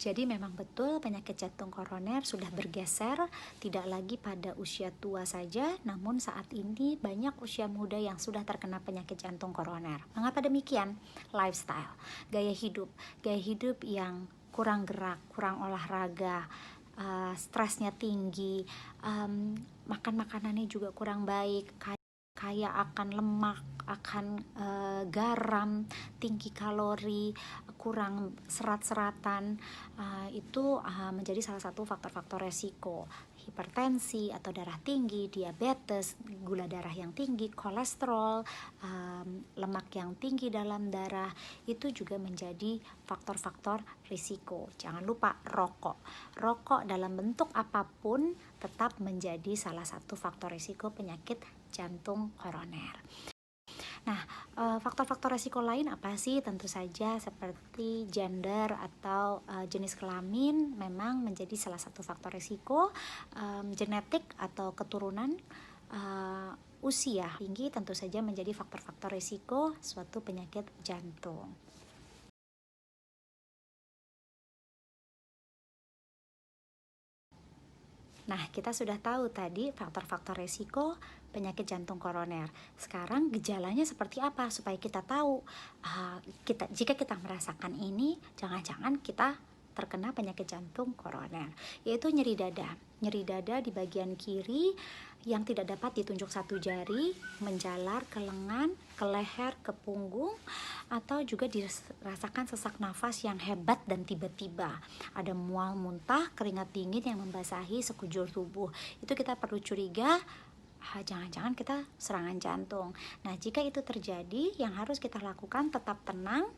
Jadi memang betul penyakit jantung koroner sudah bergeser, tidak lagi pada usia tua saja, namun saat ini banyak usia muda yang sudah terkena penyakit jantung koroner. Mengapa demikian? Lifestyle, gaya hidup yang kurang gerak, kurang olahraga, stresnya tinggi, makan makanannya juga kurang baik, kaya akan lemak, akan garam, tinggi kalori, kurang serat-seratan, itu menjadi salah satu faktor-faktor resiko. Hipertensi atau darah tinggi, diabetes, gula darah yang tinggi, kolesterol, lemak yang tinggi dalam darah, itu juga menjadi faktor-faktor risiko. Jangan lupa rokok dalam bentuk apapun tetap menjadi salah satu faktor risiko penyakit jantung koroner. Nah, faktor-faktor resiko lain apa sih? Tentu saja seperti gender atau jenis kelamin memang menjadi salah satu faktor resiko, genetik atau keturunan, usia tinggi tentu saja menjadi faktor-faktor resiko suatu penyakit jantung. Nah, kita sudah tahu tadi faktor-faktor resiko penyakit jantung koroner. Sekarang gejalanya seperti apa supaya kita tahu jika kita merasakan ini, jangan-jangan kita terkena penyakit jantung koroner, yaitu nyeri dada di bagian kiri yang tidak dapat ditunjuk satu jari, menjalar ke lengan, ke leher, ke punggung, atau juga dirasakan sesak nafas yang hebat dan tiba-tiba. Ada mual muntah, keringat dingin yang membasahi sekujur tubuh. Itu kita perlu curiga, jangan-jangan kita serangan jantung. Nah, jika itu terjadi, yang harus kita lakukan tetap tenang,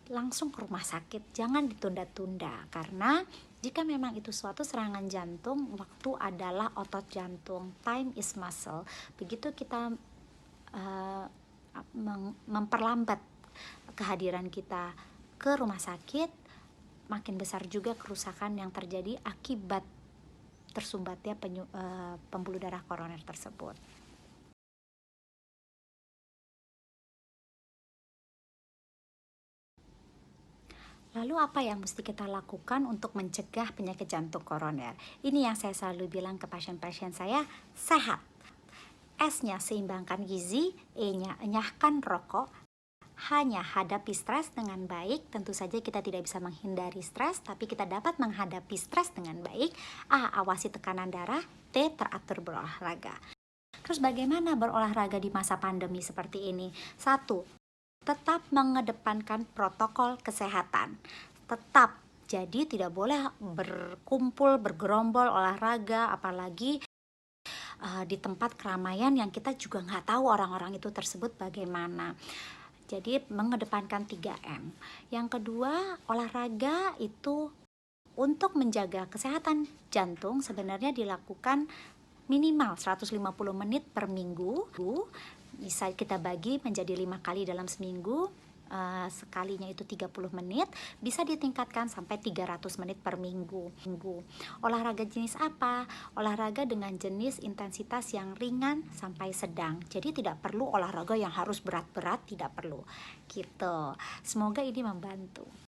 langsung ke rumah sakit, jangan ditunda-tunda, karena jika memang itu suatu serangan jantung, waktu adalah otot jantung, time is muscle. Begitu kita memperlambat kehadiran kita ke rumah sakit, makin besar juga kerusakan yang terjadi akibat tersumbatnya pembuluh darah koroner tersebut. Lalu apa yang mesti kita lakukan untuk mencegah penyakit jantung koroner? Ini yang saya selalu bilang ke pasien-pasien saya, sehat. S-nya seimbangkan gizi, E-nya enyahkan rokok, H-nya hadapi stres dengan baik. Tentu saja kita tidak bisa menghindari stres, tapi kita dapat menghadapi stres dengan baik. A, awasi tekanan darah. T, teratur berolahraga. Terus bagaimana berolahraga di masa pandemi seperti ini? 1, tetap mengedepankan protokol kesehatan. Tetap, jadi tidak boleh berkumpul, bergerombol olahraga, apalagi di tempat keramaian yang kita juga nggak tahu orang-orang itu tersebut bagaimana. Jadi mengedepankan 3M. Yang kedua, olahraga itu untuk menjaga kesehatan jantung sebenarnya dilakukan minimal 150 menit per minggu. Bisa kita bagi menjadi 5 kali dalam seminggu, sekalinya itu 30 menit, bisa ditingkatkan sampai 300 menit per minggu. Olahraga jenis apa? Olahraga dengan jenis intensitas yang ringan sampai sedang. Jadi tidak perlu olahraga yang harus berat-berat, tidak perlu. Gitu. Semoga ini membantu.